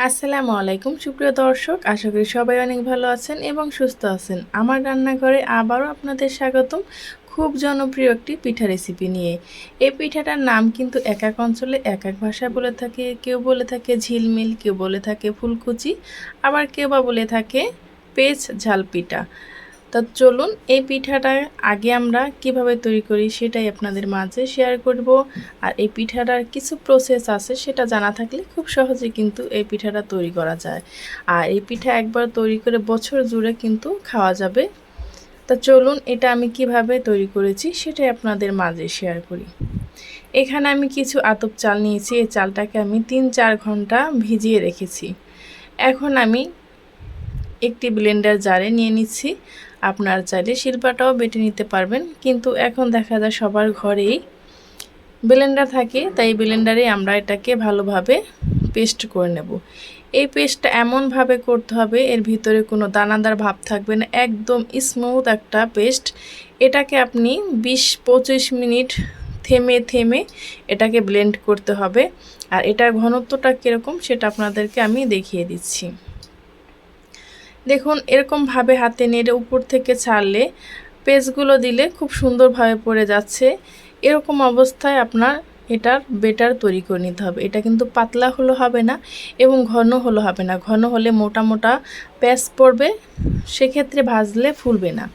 আসসালামু আলাইকুম সুপ্রিয় দর্শক, আশা করি সবাই অনেক ভালো আছেন এবং সুস্থ আছেন। আমার রান্নাঘরে আবারও আপনাদের স্বাগতম খুব জনপ্রিয় একটি পিঠা রেসিপি নিয়ে। এই পিঠাটার নাম কিন্তু এক এক অঞ্চলে এক এক ভাষায় বলে থাকে। কেউ বলে থাকে ঝিলমিল, কেউ বলে থাকে ফুলকুচি, আবার কেউ বা বলে থাকে পেঁচ ঝাল পিঠা। তা চলুন এই পিঠাটা আগে আমরা কিভাবে তৈরি করি সেটাই আপনাদের মাঝে শেয়ার করব। আর এই পিঠাটার কিছু প্রসেস আছে, সেটা জানা থাকলে খুব সহজে কিন্তু এই পিঠাটা তৈরি করা যায়। আর এই পিঠা একবার তৈরি করে বছর জুড়ে কিন্তু খাওয়া যাবে। তা চলুন এটা আমি কিভাবে তৈরি করেছি সেটাই আপনাদের মাঝে শেয়ার করি। এখানে আমি কিছু আতপ চাল নিয়েছি। এই চালটাকে আমি 3-4 ঘন্টা ভিজিয়ে রেখেছি। এখন আমি একটি ব্লেন্ডার জারে নিয়ে নিচ্ছি। আপনার চাইলে শিলপাটাও বেটে নিতে পারবেন, কিন্তু এখন দেখা যায় সবার ঘরেই ব্লেন্ডার থাকে, তাই ব্লেন্ডারে আমরা এটাকে ভালোভাবে পেস্ট করে নেব। এই পেস্টটা এমনভাবে করতে হবে এর ভিতরে কোনো দানাদার ভাব থাকবে না, একদম স্মুথ একটা পেস্ট। এটাকে আপনি 20-25 মিনিট থেমে থেমে এটাকে ব্লেন্ড করতে হবে। আর এটার ঘনত্বটা কীরকম সেটা আপনাদেরকে আমি দেখিয়ে দিচ্ছি। দেখুন এরকমভাবে হাতে নেড়ে উপর থেকে ছাড়লে পেস্টগুলো দিলে খুব সুন্দরভাবে পড়ে যাচ্ছে। এরকম অবস্থায় আপনার এটার বেটার তৈরি করে নিতে হবে। এটা কিন্তু পাতলা হলে হবে না এবং ঘন হলে হবে না। ঘন হলে মোটা মোটা পেস্ট পড়বে, সেক্ষেত্রে ভাজলে ফুলবে না।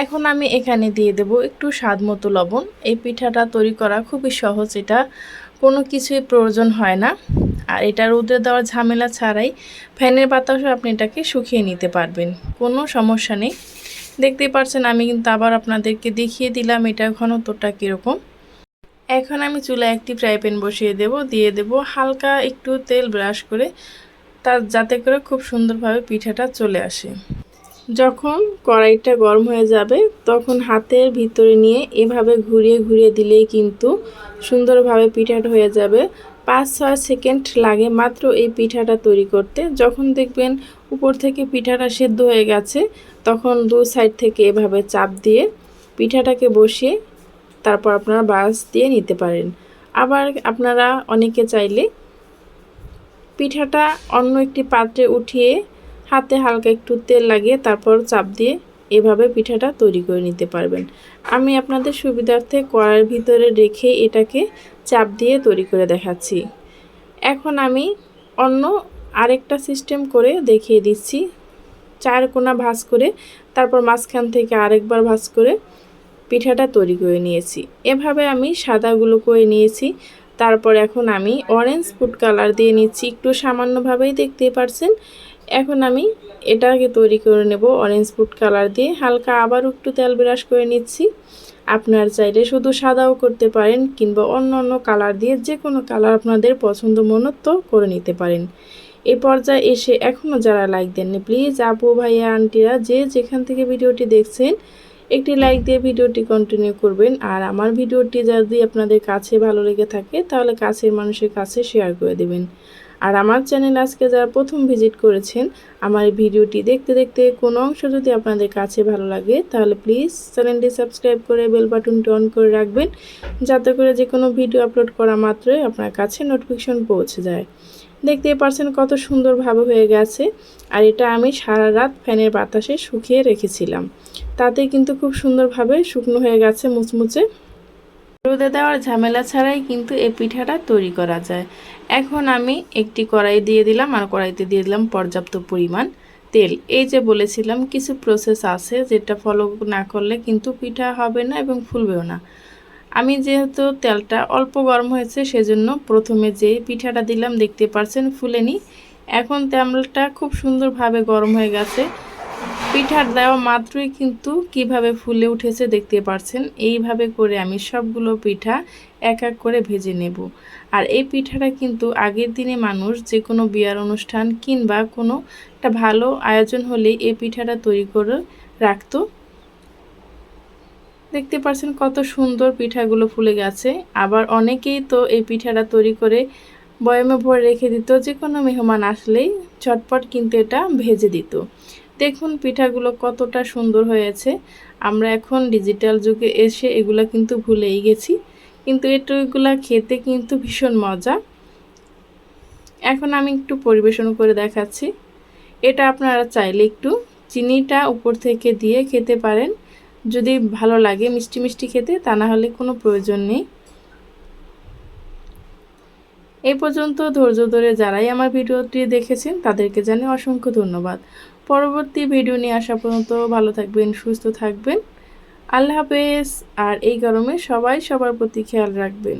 এখন আমি এখানে দিয়ে দেব একটু স্বাদ মতো লবণ। এই পিঠাটা তৈরি করা খুবই সহজ, এটা কোনো কিছুই প্রয়োজন হয় না। আর এটা রোদে দেওয়ার ঝামেলা ছাড়াই ফ্যানের বাতাসে আপনি এটাকে শুকিয়ে নিতে পারবেন, কোনো সমস্যা নেই। দেখতেই পাচ্ছেন আমি কিন্তু আবার আপনাদেরকে দেখিয়ে দিলাম এটার ঘনত্বটা কীরকম। এখন আমি চুলায় একটি ফ্রাই প্যান বসিয়ে দেব, দিয়ে দেব হালকা একটু তেল ব্রাশ করে, যাতে করে খুব সুন্দরভাবে পিঠাটা চলে আসে। যখন কড়াইটা গরম হয়ে যাবে তখন হাতের ভিতরে নিয়ে এভাবে ঘুরিয়ে ঘুরিয়ে দিলেই কিন্তু সুন্দরভাবে পিঠাটা হয়ে যাবে। 5-6 সেকেন্ড লাগে মাত্র এই পিঠাটা তৈরি করতে। যখন দেখবেন উপর থেকে পিঠাটা সেদ্ধ হয়ে গেছে তখন দু সাইড থেকে এভাবে চাপ দিয়ে পিঠাটাকে বসিয়ে তারপর আপনারা বাস দিয়ে নিতে পারেন। আবার আপনারা অনেকে চাইলে পিঠাটা অন্য একটি পাত্রে উঠিয়ে হাতে হালকা একটু তেল লাগিয়ে তারপর চাপ দিয়ে এভাবে পিঠাটা তৈরি করে নিতে পারবেন। আমি আপনাদের সুবিধার্থে কড়াইয়ের ভিতরে রেখে এটাকে চাপ দিয়ে তৈরি করে দেখাচ্ছি। এখন আমি অন্য আরেকটা সিস্টেম করে দেখিয়ে দিচ্ছি। 4 কোণা ভাঁজ করে তারপর মাঝখান থেকে আরেকবার ভাঁজ করে পিঠাটা তৈরি করে নিয়েছি। এভাবে আমি সাদাগুলো করে নিয়েছি। তারপর এখন আমি অরেঞ্জ ফুড কালার দিয়ে নিচ্ছি, একটু সামান্যভাবেই দেখতেই পারছেন। এখন আমি এটাকে তৈরি করে নেব অরেঞ্জ ফুড কালার দিয়ে। হালকা আবার একটু তেল ব্রাশ করে নিচ্ছি। আপনার চাইলে শুধু সাদাও করতে পারেন কিংবা অন্য অন্য কালার দিয়ে যে কোনো কালার আপনাদের পছন্দ মতো করে নিতে পারেন। এই পর্যায়ে এসে এখনও যারা লাইক দেননি প্লিজ আপু ভাইয়া আন্টিরা যে যেখান থেকে ভিডিওটি দেখছেন একটি লাইক দিয়ে ভিডিওটি কন্টিনিউ করবেন। আর আমার ভিডিওটি যদি আপনাদের কাছে ভালো লেগে থাকে তাহলে কাছের মানুষের কাছে শেয়ার করে দেবেন। আর আমার চ্যানেল আজকে যারা প্রথম ভিজিট করেছেন, আমার ভিডিওটি দেখতে দেখতে কোনো অংশ যদি আপনাদের কাছে ভালো লাগে তাহলে প্লিজ চ্যানেলটি সাবস্ক্রাইব করে বেল বাটনটি অন করে রাখবেন, যাতে করে যে কোনো ভিডিও আপলোড করা মাত্রই আপনার কাছে নোটিফিকেশন পৌঁছে যায়। দেখতেই পাচ্ছেন কত সুন্দরভাবে হয়ে গেছে। আর এটা আমি সারা রাত ফ্যানের বাতাসে শুকিয়ে রেখেছিলাম, তাতে কিন্তু খুব সুন্দরভাবে শুকনো হয়ে গেছে মুচমুচে। রোদে দেওয়ার ঝামেলা ছাড়াই কিন্তু এই পিঠাটা তৈরি করা যায়। এখন আমি একটি কড়াই দিয়ে দিলাম আর কড়াইতে দিয়ে দিলাম পর্যাপ্ত পরিমাণ তেল। এই যে বলেছিলাম কিছু প্রসেস আছে যেটা ফলো না করলে কিন্তু পিঠা হবে না এবং ফুলবেও না। আমি যেহেতু তেলটা অল্প গরম হয়েছে সেজন্য প্রথমে যে পিঠাটা দিলাম দেখতে পাচ্ছেন ফুলেনি। এখন তেলটা খুব সুন্দরভাবে গরম হয়ে গেছে। পিঠার দেওয়া মাত্রই কিন্তু কিভাবে ফুলে উঠেছে দেখতে পাচ্ছেন। এইভাবে করে আমি সবগুলো পিঠা এক এক করে ভেজে নেব। আর এই পিঠাটা কিন্তু আগের দিনে মানুষ যে কোনো বিয়ার অনুষ্ঠান কিংবা কোনো একটা ভালো আয়োজন হলে এই পিঠাটা তৈরি করে রাখতো। দেখতে পাচ্ছেন কত সুন্দর পিঠাগুলো ফুলে গেছে। আবার অনেকেই তো এই পিঠাটা তৈরি করে বয়ামে ভরে রেখে দিত, যে কোনো মেহমান আসলেই ঝটপট কিন্তু এটা ভেজে দিত। দেখুন পিঠাগুলো কতটা সুন্দর হয়েছে। আমরা এখন ডিজিটাল যুগে এসে এগুলো কিন্তু ভুলেই গেছি, কিন্তু এগুলা খেতে কিন্তু ভীষণ মজা। এখন আমি একটু পরিবেশন করে দেখাচ্ছি। এটা আপনারা চাইলে একটু চিনিটা উপর থেকে দিয়ে খেতে পারেন, যদি ভালো লাগে মিষ্টি মিষ্টি খেতে, তা না হলে কোনো প্রয়োজন নেই। এই পর্যন্ত ধৈর্য ধরে যারাই আমার ভিডিওটি দেখেছেন তাদেরকে জানাই অসংখ্য ধন্যবাদ। পরবর্তী ভিডিও নিয়ে আসা পর্যন্ত ভালো থাকবেন, সুস্থ থাকবেন। আল্লাহ হাফেজ। আর এই গরমে সবাই সবার প্রতি খেয়াল রাখবেন।